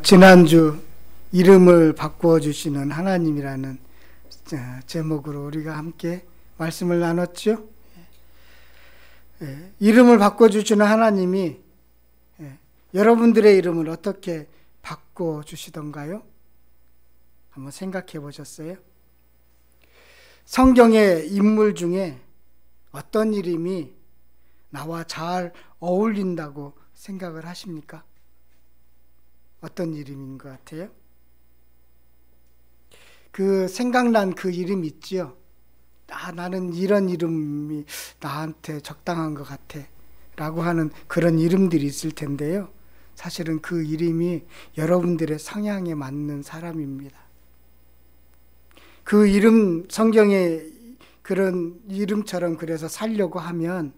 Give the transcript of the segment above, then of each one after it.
지난주 이름을 바꾸어 주시는 하나님이라는 제목으로 우리가 함께 말씀을 나눴죠. 이름을 바꿔 주시는 하나님이 여러분들의 이름을 어떻게 바꿔 주시던가요? 한번 생각해 보셨어요? 성경의 인물 중에 어떤 이름이 나와 잘 어울린다고 생각을 하십니까? 어떤 이름인 것 같아요? 생각난 그 이름 있지요? 나는 이런 이름이 나한테 적당한 것 같아 라고 하는 그런 이름들이 있을 텐데요. 사실은 그 이름이 여러분들의 성향에 맞는 사람입니다. 그 이름, 성경의 그런 이름처럼 그래서 살려고 하면,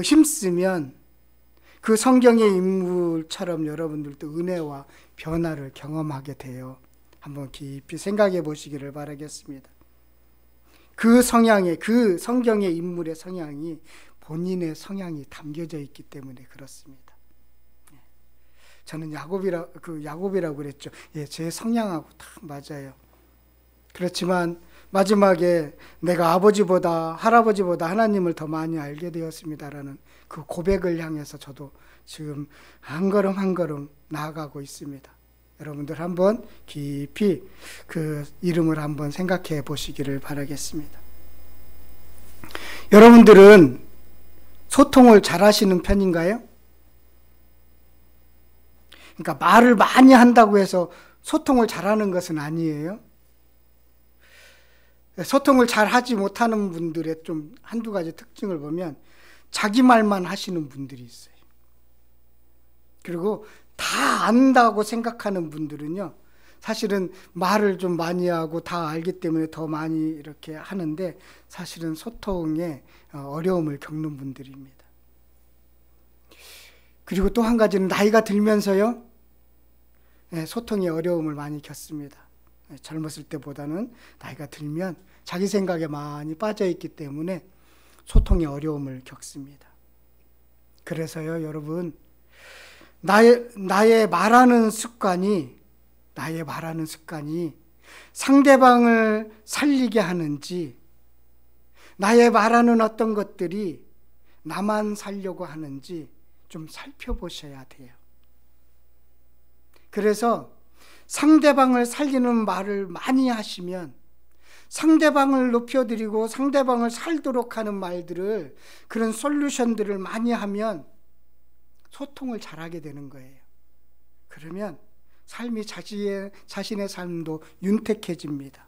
힘쓰면 그 성경의 인물처럼 여러분들도 은혜와 변화를 경험하게 돼요. 한번 깊이 생각해 보시기를 바라겠습니다. 그 성경의 인물의 성향이 본인의 성향이 담겨져 있기 때문에 그렇습니다. 저는 야곱이라고 그랬죠. 제 성향하고 딱 맞아요. 그렇지만 마지막에 내가 아버지보다 할아버지보다 하나님을 더 많이 알게 되었습니다라는 그 고백을 향해서 저도 지금 한 걸음 한 걸음 나아가고 있습니다. 여러분들 한번 깊이 그 이름을 한번 생각해 보시기를 바라겠습니다. 여러분들은 소통을 잘 하시는 편인가요? 그러니까 말을 많이 한다고 해서 소통을 잘하는 것은 아니에요. 소통을 잘 하지 못하는 분들의 좀 한두 가지 특징을 보면 자기 말만 하시는 분들이 있어요. 그리고 다 안다고 생각하는 분들은요, 사실은 말을 좀 많이 하고 다 알기 때문에 더 많이 이렇게 하는데 사실은 소통에 어려움을 겪는 분들입니다. 그리고 또 한 가지는 나이가 들면서요, 소통에 어려움을 많이 겪습니다. 젊었을 때보다는 나이가 들면 자기 생각에 많이 빠져있기 때문에 소통에 어려움을 겪습니다. 그래서요, 여러분, 나의 말하는 습관이 상대방을 살리게 하는지, 나의 말하는 어떤 것들이 나만 살려고 하는지 좀 살펴보셔야 돼요. 그래서 상대방을 살리는 말을 많이 하시면, 상대방을 높여드리고 상대방을 살도록 하는 말들을, 그런 솔루션들을 많이 하면 소통을 잘하게 되는 거예요. 그러면 삶이 자신의 삶도 윤택해집니다.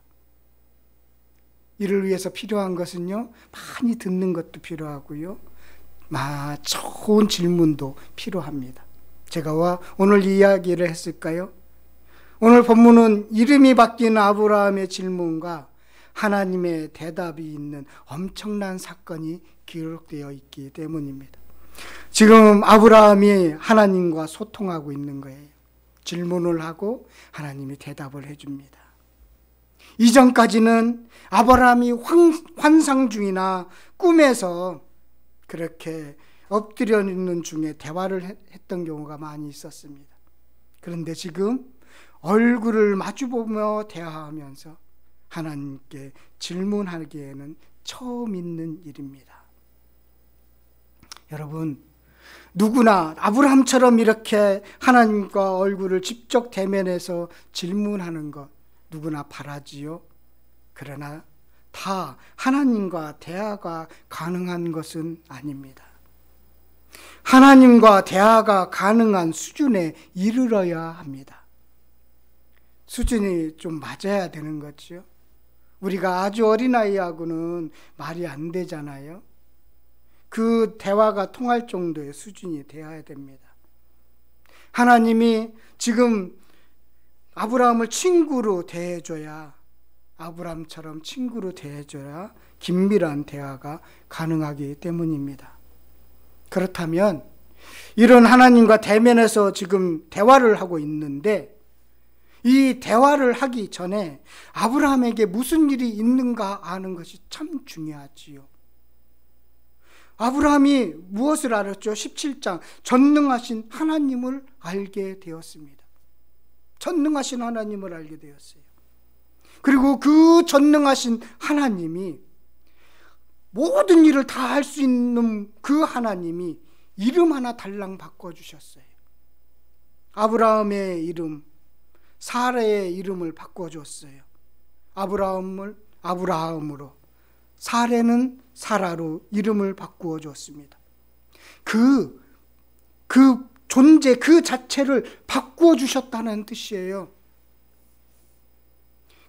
이를 위해서 필요한 것은요, 많이 듣는 것도 필요하고요, 좋은 질문도 필요합니다. 제가 오늘 이야기를 했을까요? 오늘 본문은 이름이 바뀐 아브라함의 질문과 하나님의 대답이 있는 엄청난 사건이 기록되어 있기 때문입니다. 지금 아브라함이 하나님과 소통하고 있는 거예요. 질문을 하고 하나님이 대답을 해줍니다. 이전까지는 아브라함이 환상 중이나 꿈에서 그렇게 엎드려 있는 중에 대화를 했던 경우가 많이 있었습니다. 그런데 지금 얼굴을 마주보며 대화하면서 하나님께 질문하기에는 처음 있는 일입니다. 여러분, 누구나 아브라함처럼 이렇게 하나님과 얼굴을 직접 대면해서 질문하는 것 누구나 바라지요. 그러나 다 하나님과 대화가 가능한 것은 아닙니다. 하나님과 대화가 가능한 수준에 이르러야 합니다. 수준이 좀 맞아야 되는 거죠. 우리가 아주 어린아이하고는 말이 안 되잖아요. 그 대화가 통할 정도의 수준이 되어야 됩니다. 하나님이 지금 아브라함을 친구로 대해줘야, 아브라함처럼 친구로 대해줘야 긴밀한 대화가 가능하기 때문입니다. 그렇다면 이런 하나님과 대면해서 지금 대화를 하고 있는데, 이 대화를 하기 전에 아브라함에게 무슨 일이 있는가 아는 것이 참 중요하지요. 아브라함이 무엇을 알았죠? 17장 전능하신 하나님을 알게 되었습니다. 전능하신 하나님을 알게 되었어요. 그리고 그 전능하신 하나님이, 모든 일을 다 할 수 있는 그 하나님이 이름 하나 달랑 바꿔주셨어요. 아브라함의 이름, 사라의 이름을 바꿔줬어요. 아브라함을 아브라함으로, 사라는 사라로 이름을 바꾸어 줬습니다. 그 존재 그 자체를 바꾸어 주셨다는 뜻이에요.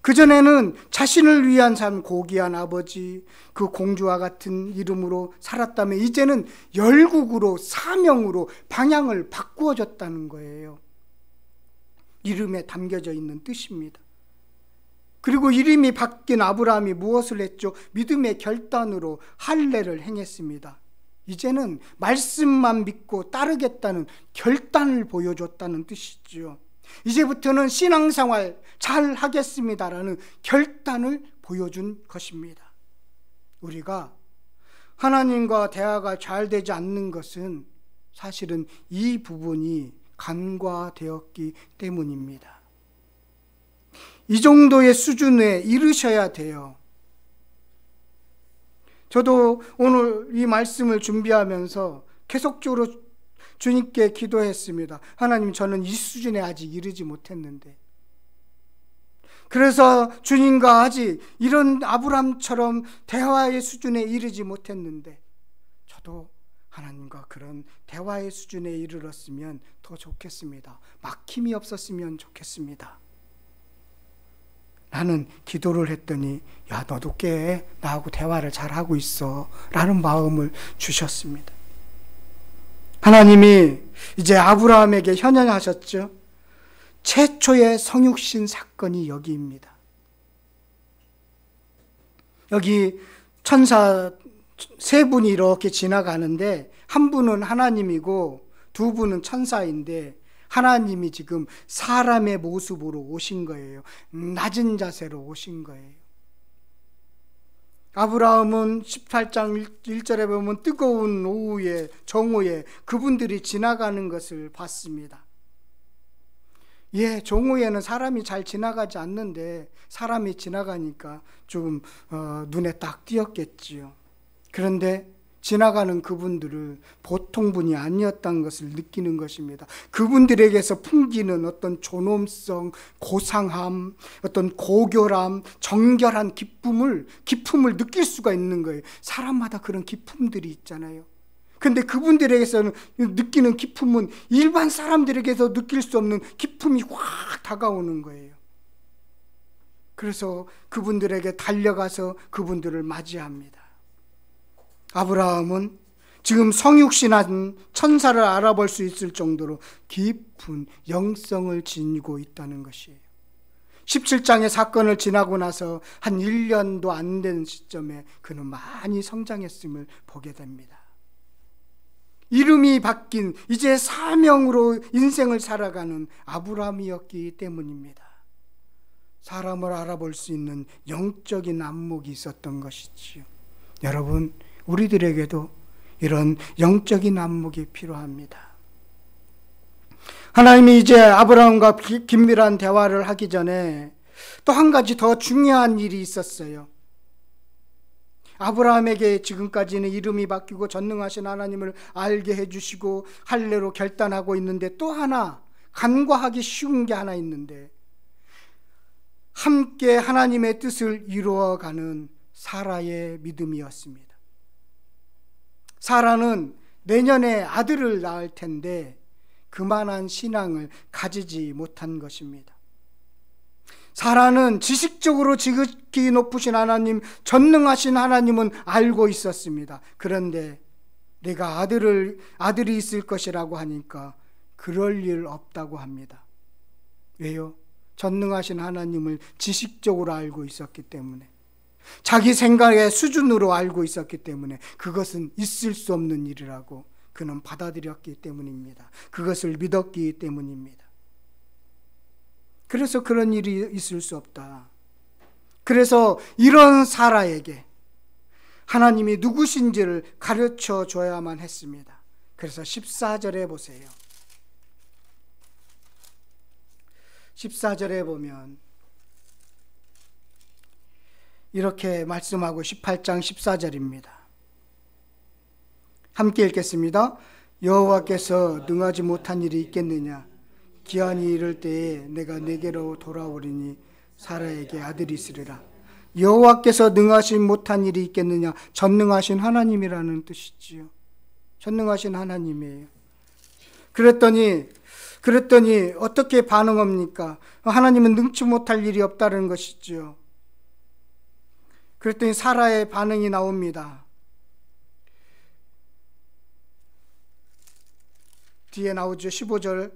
그전에는 자신을 위한 삶, 고귀한 아버지, 그 공주와 같은 이름으로 살았다면 이제는 열국으로, 사명으로 방향을 바꾸어 줬다는 거예요. 이름에 담겨져 있는 뜻입니다. 그리고 이름이 바뀐 아브라함이 무엇을 했죠? 믿음의 결단으로 할례를 행했습니다. 이제는 말씀만 믿고 따르겠다는 결단을 보여줬다는 뜻이죠. 이제부터는 신앙생활 잘 하겠습니다라는 결단을 보여준 것입니다. 우리가 하나님과 대화가 잘 되지 않는 것은 사실은 이 부분이 간과되었기 때문입니다. 이 정도의 수준에 이르셔야 돼요. 저도 오늘 이 말씀을 준비하면서 계속적으로 주님께 기도했습니다. 하나님, 저는 이 수준에 아직 이르지 못했는데, 그래서 주님과 아직 이런 아브라함처럼 대화의 수준에 이르지 못했는데, 저도 하나님과 그런 대화의 수준에 이르렀으면 더 좋겠습니다. 막힘이 없었으면 좋겠습니다. 나는 기도를 했더니, 야, 너도 꽤 나하고 대화를 잘하고 있어 라는 마음을 주셨습니다. 하나님이 이제 아브라함에게 현현하셨죠. 최초의 성육신 사건이 여기입니다. 여기 천사 세 분이 이렇게 지나가는데, 한 분은 하나님이고 두 분은 천사인데, 하나님이 지금 사람의 모습으로 오신 거예요. 낮은 자세로 오신 거예요. 아브라함은 18장 1절에 보면 뜨거운 오후에, 정오에 그분들이 지나가는 것을 봤습니다. 예, 정오에는 사람이 잘 지나가지 않는데 사람이 지나가니까 조금 눈에 딱 띄었겠지요. 그런데 지나가는 그분들을 보통 분이 아니었다는 것을 느끼는 것입니다. 그분들에게서 풍기는 어떤 존엄성, 고상함, 어떤 고결함, 정결한 기쁨을 느낄 수가 있는 거예요. 사람마다 그런 기쁨들이 있잖아요. 근데 그분들에게서는 느끼는 기쁨은 일반 사람들에게서 느낄 수 없는 기쁨이 확 다가오는 거예요. 그래서 그분들에게 달려가서 그분들을 맞이합니다. 아브라함은 지금 성육신한 천사를 알아볼 수 있을 정도로 깊은 영성을 지니고 있다는 것이에요. 17장의 사건을 지나고 나서 한 1년도 안 된 시점에 그는 많이 성장했음을 보게 됩니다. 이름이 바뀐, 이제 사명으로 인생을 살아가는 아브라함이었기 때문입니다. 사람을 알아볼 수 있는 영적인 안목이 있었던 것이지요. 여러분, 우리들에게도 이런 영적인 안목이 필요합니다. 하나님이 이제 아브라함과 긴밀한 대화를 하기 전에 또 한 가지 더 중요한 일이 있었어요. 아브라함에게 지금까지는 이름이 바뀌고 전능하신 하나님을 알게 해주시고 할례로 결단하고 있는데, 또 하나 간과하기 쉬운 게 하나 있는데, 함께 하나님의 뜻을 이루어가는 사라의 믿음이었습니다. 사라는 내년에 아들을 낳을 텐데 그만한 신앙을 가지지 못한 것입니다. 사라는 지식적으로 지극히 높으신 하나님, 전능하신 하나님은 알고 있었습니다. 그런데 내가 아들이 있을 것이라고 하니까 그럴 일 없다고 합니다. 왜요? 전능하신 하나님을 지식적으로 알고 있었기 때문에, 자기 생각의 수준으로 알고 있었기 때문에 그것은 있을 수 없는 일이라고 그는 받아들였기 때문입니다. 그것을 믿었기 때문입니다. 그래서 그런 일이 있을 수 없다. 그래서 이런 사라에게 하나님이 누구신지를 가르쳐 줘야만 했습니다. 그래서 14절에 보세요. 14절에 보면 이렇게 말씀하고 18장 14절입니다. 함께 읽겠습니다. 여호와께서 능하지 못한 일이 있겠느냐? 기한이 이를 때에 내가 내게로 돌아오리니 사라에게 아들이 있으리라. 여호와께서 능하지 못한 일이 있겠느냐? 전능하신 하나님이라는 뜻이지요. 전능하신 하나님이에요. 그랬더니 어떻게 반응합니까? 하나님은 능치 못할 일이 없다는 것이지요. 그랬더니 사라의 반응이 나옵니다. 뒤에 나오죠. 15절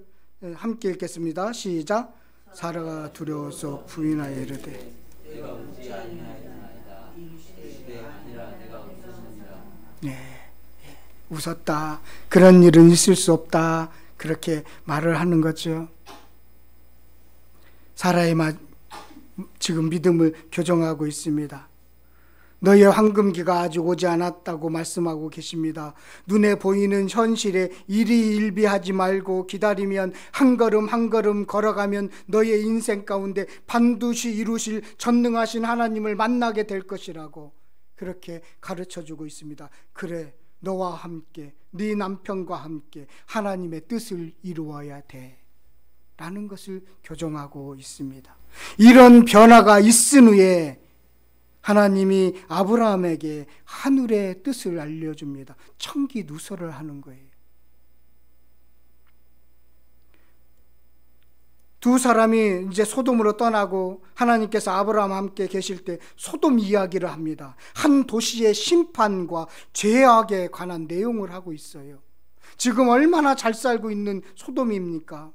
함께 읽겠습니다. 시작. 사라가 두려워서 부인하여 이르되 웃었다. 그런 일은 있을 수 없다. 그렇게 말을 하는 거죠. 사라의 지금 믿음을 교정하고 있습니다. 너의 황금기가 아직 오지 않았다고 말씀하고 계십니다. 눈에 보이는 현실에 일희일비하지 말고 기다리면 한 걸음 한 걸음 걸어가면 너의 인생 가운데 반드시 이루실 전능하신 하나님을 만나게 될 것이라고 그렇게 가르쳐주고 있습니다. 그래, 너와 함께 네 남편과 함께 하나님의 뜻을 이루어야 돼 라는 것을 교정하고 있습니다. 이런 변화가 있은 후에 하나님이 아브라함에게 하늘의 뜻을 알려줍니다. 청기 누설을 하는 거예요. 두 사람이 이제 소돔으로 떠나고 하나님께서 아브라함과 함께 계실 때 소돔 이야기를 합니다. 한 도시의 심판과 죄악에 관한 내용을 하고 있어요. 지금 얼마나 잘 살고 있는 소돔입니까?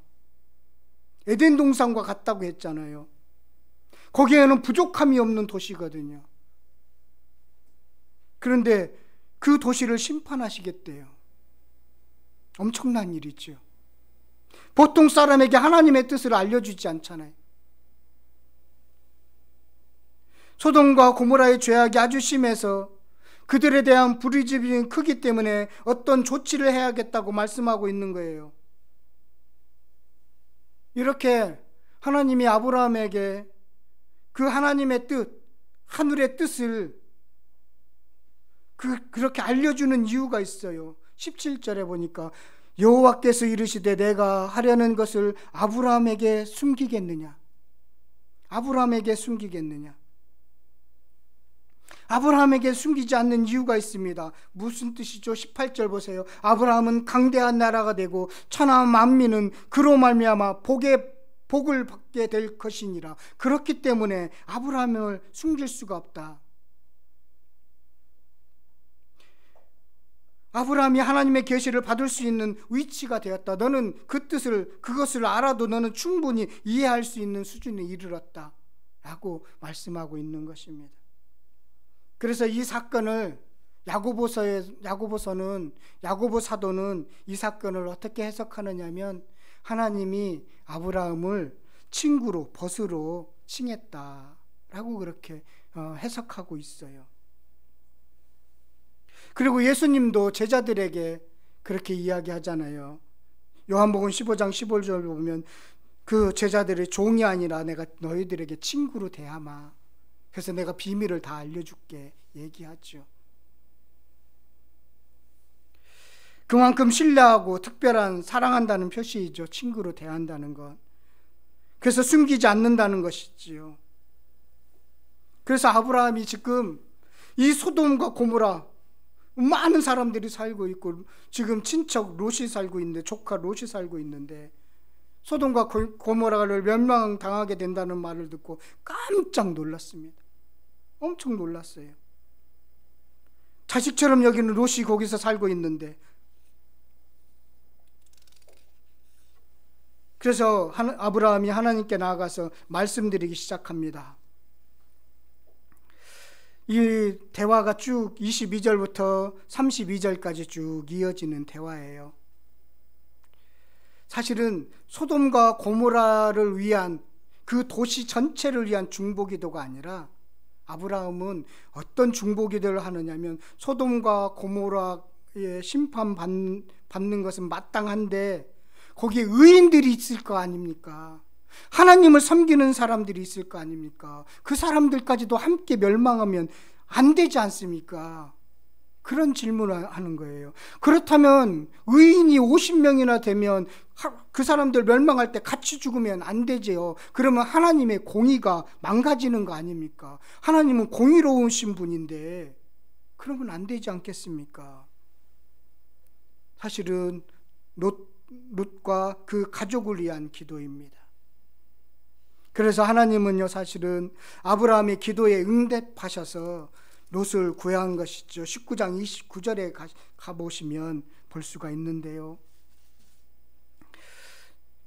에덴 동산과 같다고 했잖아요. 거기에는 부족함이 없는 도시거든요. 그런데 그 도시를 심판하시겠대요. 엄청난 일이죠. 보통 사람에게 하나님의 뜻을 알려주지 않잖아요. 소돔과 고모라의 죄악이 아주 심해서 그들에 대한 불의집이 크기 때문에 어떤 조치를 해야겠다고 말씀하고 있는 거예요. 이렇게 하나님이 아브라함에게 그 하나님의 뜻, 하늘의 뜻을 그렇게 알려주는 이유가 있어요. 17절에 보니까 여호와께서 이르시되 내가 하려는 것을 아브라함에게 숨기겠느냐? 아브라함에게 숨기겠느냐? 아브라함에게 숨기지 않는 이유가 있습니다. 무슨 뜻이죠? 18절 보세요. 아브라함은 강대한 나라가 되고 천하 만민은 그로 말미암아 복을 받게 될 것이니라. 그렇기 때문에 아브라함을 숨길 수가 없다. 아브라함이 하나님의 계시를 받을 수 있는 위치가 되었다. 너는 그것을 알아도 너는 충분히 이해할 수 있는 수준에 이르렀다 라고 말씀하고 있는 것입니다. 그래서 이 사건을 야고보 사도는 이 사건을 어떻게 해석하느냐면 하나님이 아브라함을 친구로 벗으로 칭했다라고 그렇게 해석하고 있어요. 그리고 예수님도 제자들에게 그렇게 이야기하잖아요. 요한복음 15장 15절 보면 그 제자들의 종이 아니라 내가 너희들에게 친구로 대하마. 그래서 내가 비밀을 다 알려줄게 얘기하죠. 그만큼 신뢰하고 특별한 사랑한다는 표시이죠. 친구로 대한다는 것. 그래서 숨기지 않는다는 것이지요. 그래서 아브라함이 지금 이 소돔과 고모라 많은 사람들이 살고 있고 지금 친척 롯이 살고 있는데 조카 롯이 살고 있는데 소돔과 고모라를 멸망당하게 된다는 말을 듣고 깜짝 놀랐습니다. 엄청 놀랐어요. 자식처럼 여기는 롯이 거기서 살고 있는데 그래서 아브라함이 하나님께 나아가서 말씀드리기 시작합니다. 이 대화가 쭉 22절부터 32절까지 쭉 이어지는 대화예요. 사실은 소돔과 고모라를 위한 그 도시 전체를 위한 중보기도가 아니라 아브라함은 어떤 중보기도를 하느냐면 소돔과 고모라의 심판받는 것은 마땅한데 거기에 의인들이 있을 거 아닙니까? 하나님을 섬기는 사람들이 있을 거 아닙니까? 그 사람들까지도 함께 멸망하면 안 되지 않습니까? 그런 질문을 하는 거예요. 그렇다면 의인이 50명이나 되면 그 사람들 멸망할 때 같이 죽으면 안 되지요. 그러면 하나님의 공의가 망가지는 거 아닙니까? 하나님은 공의로우신 분인데 그러면 안 되지 않겠습니까? 사실은 롯과 그 가족을 위한 기도입니다. 그래서 하나님은요, 사실은 아브라함의 기도에 응답하셔서 롯을 구한 것이죠. 19장 29절에 가보시면 볼 수가 있는데요.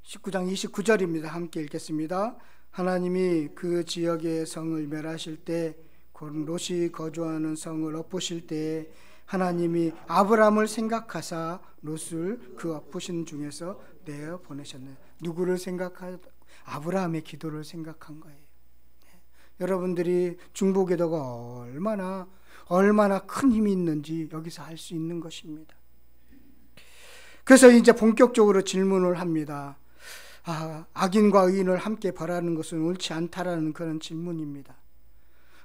19장 29절입니다. 함께 읽겠습니다. 하나님이 그 지역의 성을 멸하실 때, 곧 롯이 거주하는 성을 엎으실 때 하나님이 아브라함을 생각하사 롯을 그 엎으신 중에서 내어 보내셨네요. 누구를 생각하? 아브라함의 기도를 생각한 거예요. 여러분들이 중보기도가 얼마나 큰 힘이 있는지 여기서 알 수 있는 것입니다. 그래서 이제 본격적으로 질문을 합니다. 악인과 의인을 함께 벌하는 것은 옳지 않다라는 그런 질문입니다.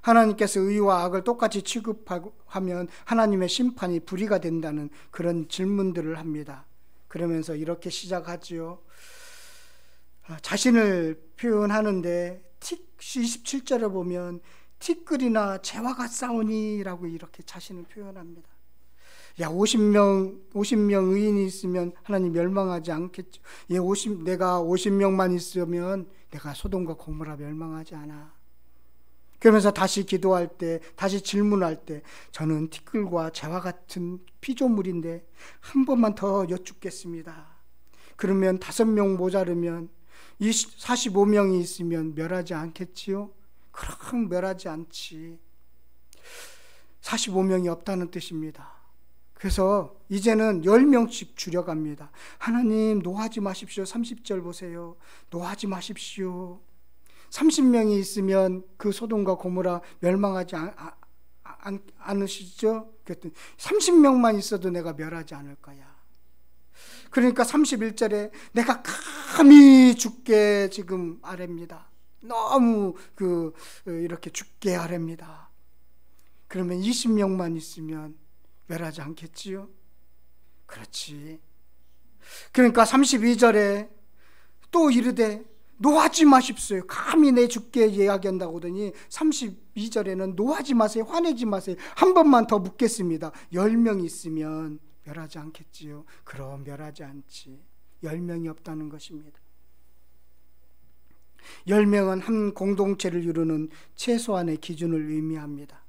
하나님께서 의와 악을 똑같이 취급하면 하나님의 심판이 불의가 된다는 그런 질문들을 합니다. 그러면서 이렇게 시작하지요. 자신을 표현하는데 27절에 보면 티끌이나 재화가 싸우니라고 이렇게 자신을 표현합니다. 50명 의인이 있으면 하나님 멸망하지 않겠죠. 내가 50명만 있으면 내가 소돔과 고모라 멸망하지 않아. 그러면서 다시 기도할 때, 다시 질문할 때, 저는 티끌과 재화 같은 피조물인데 한 번만 더 여쭙겠습니다. 그러면 5명 모자르면 45명이 있으면 멸하지 않겠지요? 그럼 멸하지 않지. 45명이 없다는 뜻입니다. 그래서 이제는 10명씩 줄여갑니다. 하나님 노하지 마십시오. 30절 보세요. 노하지 마십시오. 30명이 있으면 그 소돔과 고모라 멸망하지 않으시죠? 그랬더니 30명만 있어도 내가 멸하지 않을 거야. 그러니까 31절에 내가 감히 죽게 지금 아뢰입니다. 너무 이렇게 죽게 아뢰입니다. 그러면 20명만 있으면 멸하지 않겠지요? 그렇지. 그러니까 32절에 또 이르되 노하지 마십시오. 감히 내 죽게 이야기한다고 하더니 32절에는 노하지 마세요. 화내지 마세요. 한 번만 더 묻겠습니다. 10명이 있으면 멸하지 않겠지요? 그럼 멸하지 않지. 10명이 없다는 것입니다. 10명은 한 공동체를 이루는 최소한의 기준을 의미합니다.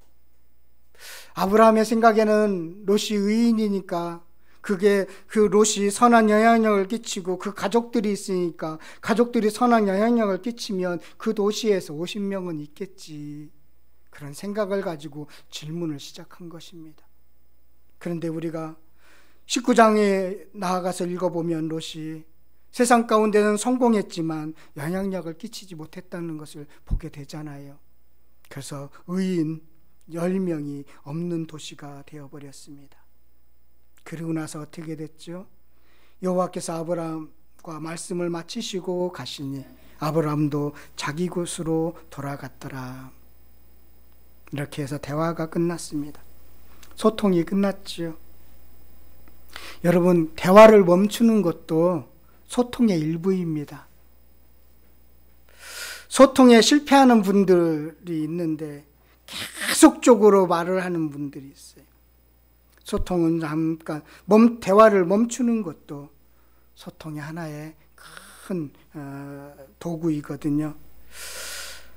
아브라함의 생각에는 롯이 의인이니까 그 롯이 선한 영향력을 끼치고 그 가족들이 있으니까 가족들이 선한 영향력을 끼치면 그 도시에서 50명은 있겠지. 그런 생각을 가지고 질문을 시작한 것입니다. 그런데 우리가 19장에 나아가서 읽어보면 롯이 세상 가운데는 성공했지만 영향력을 끼치지 못했다는 것을 보게 되잖아요. 그래서 의인 10명이 없는 도시가 되어버렸습니다. 그리고 나서 어떻게 됐죠? 여호와께서 아브라함과 말씀을 마치시고 가시니 아브라함도 자기 곳으로 돌아갔더라. 이렇게 해서 대화가 끝났습니다. 소통이 끝났죠. 여러분, 대화를 멈추는 것도 소통의 일부입니다. 소통에 실패하는 분들이 있는데 계속적으로 말을 하는 분들이 있어요. 소통은 잠깐 대화를 멈추는 것도 소통의 하나의 큰 도구이거든요.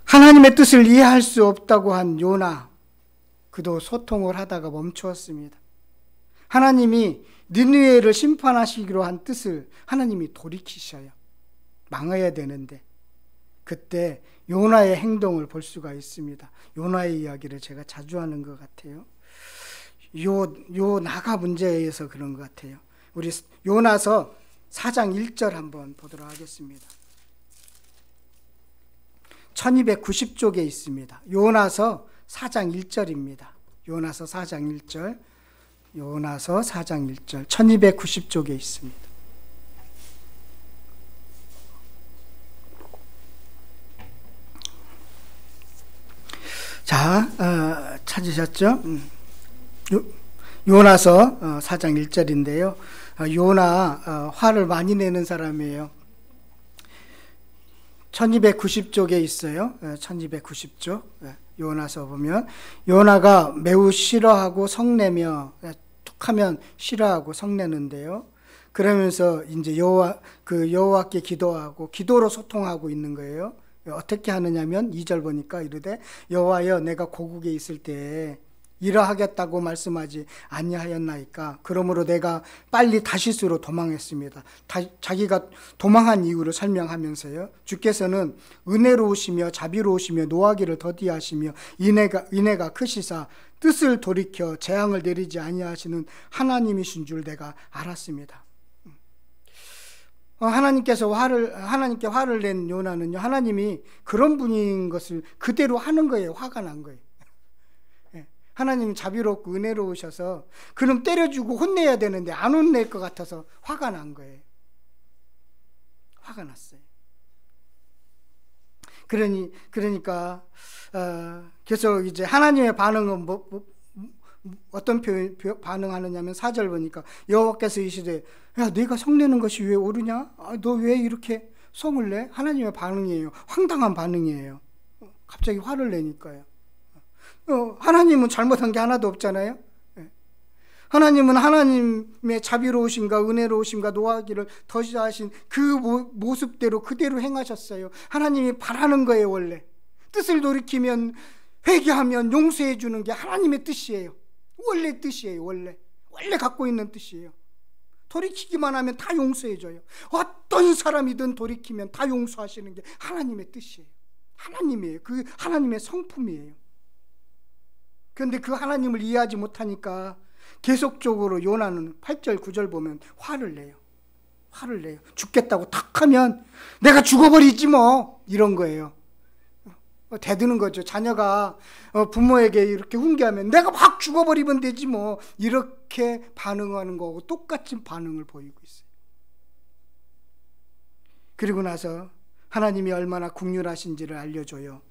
하나님의 뜻을 이해할 수 없다고 한 요나, 그도 소통을 하다가 멈추었습니다. 하나님이 니느웨를 심판하시기로 한 뜻을 하나님이 돌이키셔요. 망해야 되는데 그때 요나의 행동을 볼 수가 있습니다. 요나의 이야기를 제가 자주 하는 것 같아요. 요나가 문제에서 그런 것 같아요. 우리 요나서 4장 1절 한번 보도록 하겠습니다. 1290쪽에 있습니다. 요나서 4장 1절입니다. 요나서 4장 1절, 요나서 4장 1절, 1290쪽에 있습니다. 찾으셨죠? 요나서 4장 1절인데요. 요나 화를 많이 내는 사람이에요. 1290쪽에 있어요. 1290쪽. 요나서 보면 요나가 매우 싫어하고 성내며 툭하면 싫어하고 성내는데요. 그러면서 이제 여호와께 기도하고 기도로 소통하고 있는 거예요. 어떻게 하느냐면 2절 보니까 이르되 여호와여 내가 고국에 있을 때에 이러하겠다고 말씀하지 아니하였나이까. 그러므로 내가 빨리 다시스로 도망했습니다. 자기가 도망한 이유를 설명하면서요. 주께서는 은혜로우시며 자비로우시며 노하기를 더디하시며 인애가 크시사 뜻을 돌이켜 재앙을 내리지 아니하시는 하나님이신 줄 내가 알았습니다. 하나님께 화를 낸 요나는요, 하나님이 그런 분인 것을 그대로 하는 거예요. 화가 난 거예요. 하나님은 자비롭고 은혜로우셔서 그놈 때려주고 혼내야 되는데 안 혼낼 것 같아서 화가 난 거예요. 화가 났어요. 그러니까 그래서 이제 하나님의 반응은 어떤 반응하느냐면 4절 보니까 여호와께서 이시되 야 네가 성내는 것이 왜 옳으냐? 너 왜 이렇게 성을 내? 하나님의 반응이에요. 황당한 반응이에요. 갑자기 화를 내니까요. 하나님은 잘못한 게 하나도 없잖아요. 하나님은 하나님의 자비로우심과 은혜로우심과 노하기를 더시하신 그 모습대로 그대로 행하셨어요. 하나님이 바라는 거예요. 원래 뜻을 돌이키면 회개하면 용서해 주는 게 하나님의 뜻이에요. 원래 뜻이에요. 원래 갖고 있는 뜻이에요. 돌이키기만 하면 다 용서해 줘요. 어떤 사람이든 돌이키면 다 용서하시는 게 하나님의 뜻이에요. 하나님이에요. 그 하나님의 성품이에요. 그런데 그 하나님을 이해하지 못하니까 계속적으로 요나는 8절 9절 보면 화를 내요. 죽겠다고 탁 하면 내가 죽어버리지 뭐, 이런 거예요. 대드는 거죠. 자녀가 부모에게 이렇게 훈계하면 내가 확 죽어버리면 되지 뭐, 이렇게 반응하는 거하고 똑같은 반응을 보이고 있어요. 그리고 나서 하나님이 얼마나 긍휼하신지를 알려줘요.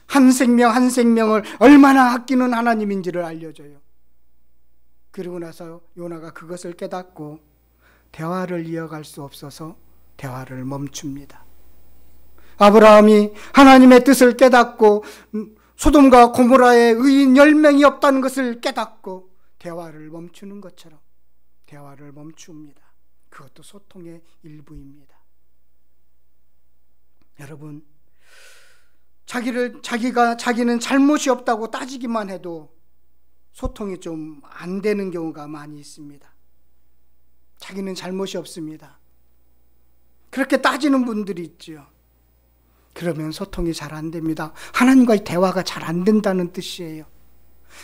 한 생명을 얼마나 아끼는 하나님인지를 알려줘요. 그리고 나서 요나가 그것을 깨닫고 대화를 이어갈 수 없어서 대화를 멈춥니다. 아브라함이 하나님의 뜻을 깨닫고 소돔과 고모라에 의인 10명이 없다는 것을 깨닫고 대화를 멈추는 것처럼 대화를 멈춥니다. 그것도 소통의 일부입니다. 여러분, 자기는 잘못이 없다고 따지기만 해도 소통이 좀 안 되는 경우가 많이 있습니다. 자기는 잘못이 없습니다. 그렇게 따지는 분들이 있죠. 그러면 소통이 잘 안 됩니다. 하나님과의 대화가 잘 안 된다는 뜻이에요.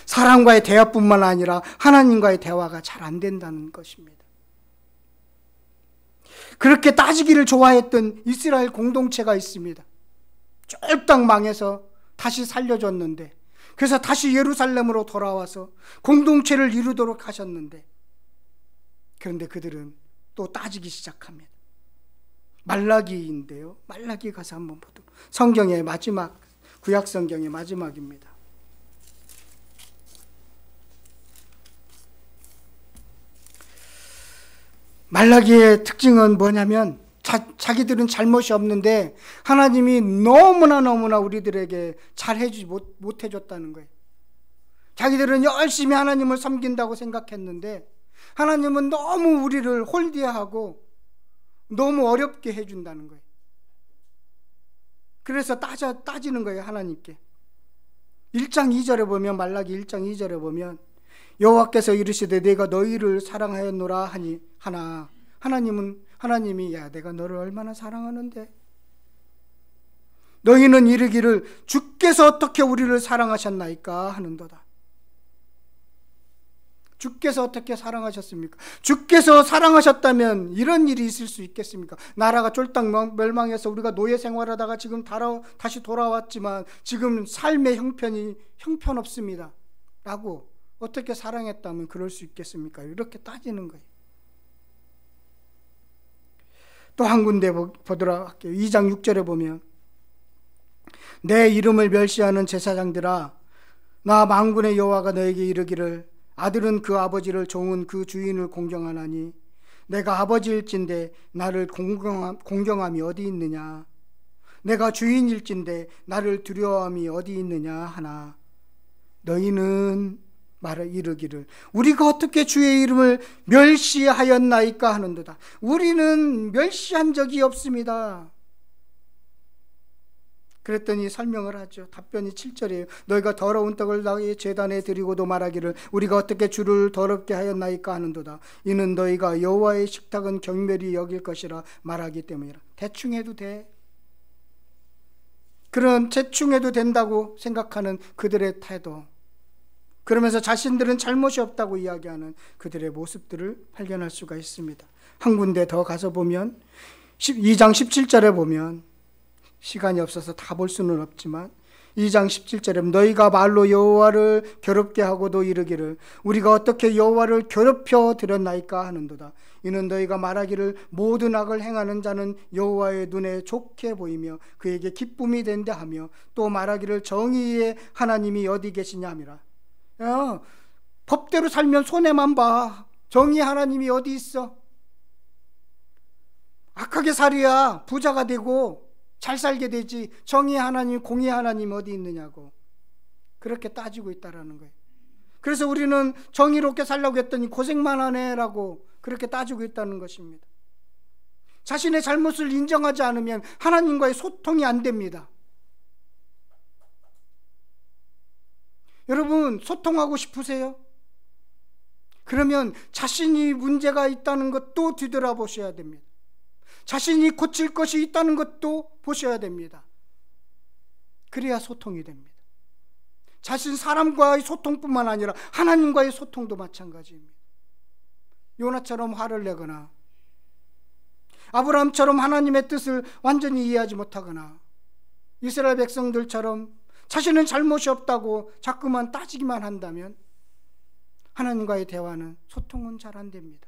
사람과의 대화뿐만 아니라 하나님과의 대화가 잘 안 된다는 것입니다. 그렇게 따지기를 좋아했던 이스라엘 공동체가 있습니다. 쫄딱 망해서 다시 살려줬는데, 그래서 다시 예루살렘으로 돌아와서 공동체를 이루도록 하셨는데, 그런데 그들은 또 따지기 시작합니다. 말라기인데요. 말라기 가서 한번 보도록. 성경의 마지막, 구약 성경의 마지막입니다. 말라기의 특징은 뭐냐면 자기들은 잘못이 없는데 하나님이 너무나 우리들에게 잘해주지 못해줬다는 거예요. 자기들은 열심히 하나님을 섬긴다고 생각했는데 하나님은 너무 우리를 홀대하고 너무 어렵게 해준다는 거예요. 그래서 따지는 거예요. 하나님께. 1장 2절에 보면, 말라기 1장 2절에 보면 여호와께서 이르시되 내가 너희를 사랑하였노라 하나 하나님이 야 내가 너를 얼마나 사랑하는데, 너희는 이르기를 주께서 어떻게 우리를 사랑하셨나이까 하는도다. 주께서 어떻게 사랑하셨습니까? 주께서 사랑하셨다면 이런 일이 있을 수 있겠습니까? 나라가 쫄딱 멸망해서 우리가 노예 생활하다가 지금 다시 돌아왔지만 지금 삶의 형편없습니다 라고 어떻게 사랑했다면 그럴 수 있겠습니까? 이렇게 따지는 거예요. 또 한 군데 보도록 할게요. 2장 6절에 보면 내 이름을 멸시하는 제사장들아 나 만군의 여호와가 너에게 이르기를 아들은 그 아버지를, 종은 그 주인을 공경하나니 내가 아버지일진데 나를 공경함이 어디 있느냐? 내가 주인일진데 나를 두려워함이 어디 있느냐 하나 너희는 말을 이르기를 우리가 어떻게 주의 이름을 멸시하였나이까 하는도다. 우리는 멸시한 적이 없습니다. 그랬더니 설명을 하죠. 답변이 7절이에요. 너희가 더러운 떡을 나의 제단에 드리고도 말하기를 우리가 어떻게 주를 더럽게 하였나이까 하는도다. 이는 너희가 여호와의 식탁은 경멸히 여길 것이라 말하기 때문이라. 대충 해도 돼. 그런 대충 해도 된다고 생각하는 그들의 태도, 그러면서 자신들은 잘못이 없다고 이야기하는 그들의 모습들을 발견할 수가 있습니다. 한 군데 더 가서 보면 2장 17절에 보면, 시간이 없어서 다 볼 수는 없지만 2장 17절에 너희가 말로 여호와를 괴롭게 하고도 이르기를 우리가 어떻게 여호와를 괴롭혀 드렸나이까 하는도다. 이는 너희가 말하기를 모든 악을 행하는 자는 여호와의 눈에 좋게 보이며 그에게 기쁨이 된다 하며 또 말하기를 정의의 하나님이 어디 계시냐 함이라. 법대로 살면 손해만 봐. 정의 하나님이 어디 있어? 악하게 살아야 부자가 되고 잘 살게 되지. 정의 하나님, 공의 하나님 어디 있느냐고 그렇게 따지고 있다라는 거예요. 그래서 우리는 정의롭게 살려고 했더니 고생만 하네라고 그렇게 따지고 있다는 것입니다. 자신의 잘못을 인정하지 않으면 하나님과의 소통이 안 됩니다. 여러분, 소통하고 싶으세요? 그러면 자신이 문제가 있다는 것도 뒤돌아보셔야 됩니다. 자신이 고칠 것이 있다는 것도 보셔야 됩니다. 그래야 소통이 됩니다. 자신 사람과의 소통뿐만 아니라 하나님과의 소통도 마찬가지입니다. 요나처럼 화를 내거나 아브라함처럼 하나님의 뜻을 완전히 이해하지 못하거나 이스라엘 백성들처럼 자신은 잘못이 없다고 자꾸만 따지기만 한다면 하나님과의 대화는, 소통은 잘 안 됩니다.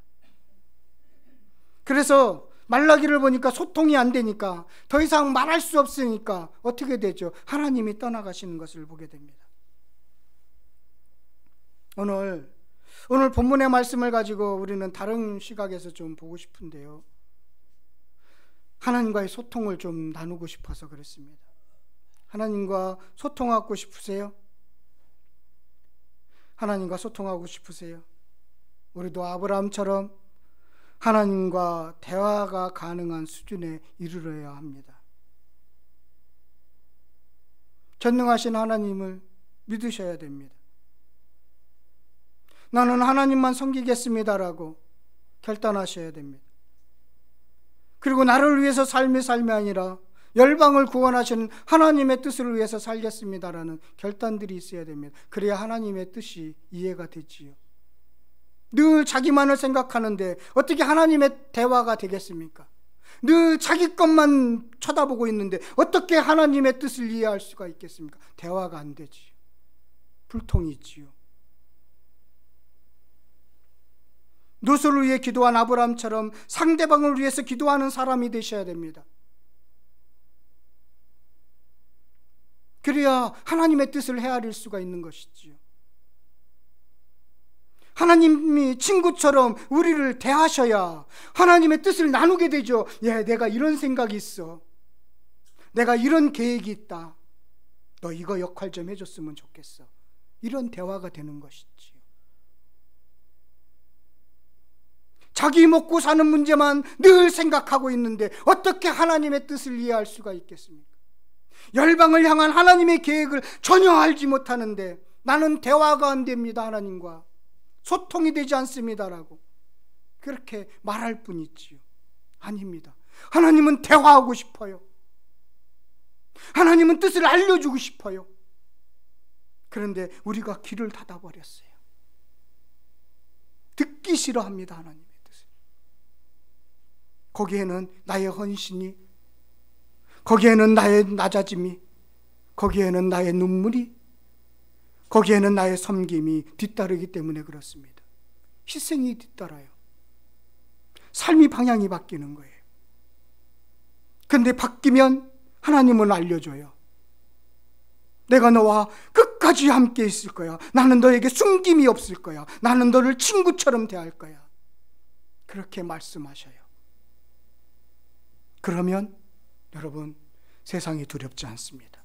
그래서 말라기를 보니까 소통이 안 되니까 더 이상 말할 수 없으니까 어떻게 되죠? 하나님이 떠나가시는 것을 보게 됩니다. 오늘 본문의 말씀을 가지고 우리는 다른 시각에서 좀 보고 싶은데요, 하나님과의 소통을 좀 나누고 싶어서 그렇습니다. 하나님과 소통하고 싶으세요? 하나님과 소통하고 싶으세요? 우리도 아브라함처럼 하나님과 대화가 가능한 수준에 이르러야 합니다. 전능하신 하나님을 믿으셔야 됩니다. 나는 하나님만 섬기겠습니다라고 결단하셔야 됩니다. 그리고 나를 위해서 삶이 아니라 열방을 구원하시는 하나님의 뜻을 위해서 살겠습니다라는 결단들이 있어야 됩니다. 그래야 하나님의 뜻이 이해가 되지요. 늘 자기만을 생각하는데 어떻게 하나님의 대화가 되겠습니까? 늘 자기 것만 쳐다보고 있는데 어떻게 하나님의 뜻을 이해할 수가 있겠습니까? 대화가 안 되지요. 불통이 있지요. 롯을 위해 기도한 아브라함처럼 상대방을 위해서 기도하는 사람이 되셔야 됩니다. 그래야 하나님의 뜻을 헤아릴 수가 있는 것이지요. 하나님이 친구처럼 우리를 대하셔야 하나님의 뜻을 나누게 되죠. 내가 이런 생각이 있어. 내가 이런 계획이 있다. 너 이거 역할 좀 해줬으면 좋겠어. 이런 대화가 되는 것이지요. 자기 먹고 사는 문제만 늘 생각하고 있는데 어떻게 하나님의 뜻을 이해할 수가 있겠습니까? 열방을 향한 하나님의 계획을 전혀 알지 못하는데 나는 대화가 안 됩니다. 하나님과 소통이 되지 않습니다라고 그렇게 말할 뿐이지요. 아닙니다. 하나님은 대화하고 싶어요. 하나님은 뜻을 알려주고 싶어요. 그런데 우리가 귀를 닫아버렸어요. 듣기 싫어합니다. 하나님의 뜻을. 거기에는 나의 헌신이, 거기에는 나의 낮아짐이, 거기에는 나의 눈물이, 거기에는 나의 섬김이 뒤따르기 때문에 그렇습니다. 희생이 뒤따라요. 삶이 방향이 바뀌는 거예요. 그런데 바뀌면 하나님은 알려줘요. 내가 너와 끝까지 끝까지 함께 있을 거야. 나는 너에게 숨김이 없을 거야. 나는 너를 친구처럼 대할 거야. 그렇게 말씀하셔요. 그러면 여러분, 세상이 두렵지 않습니다.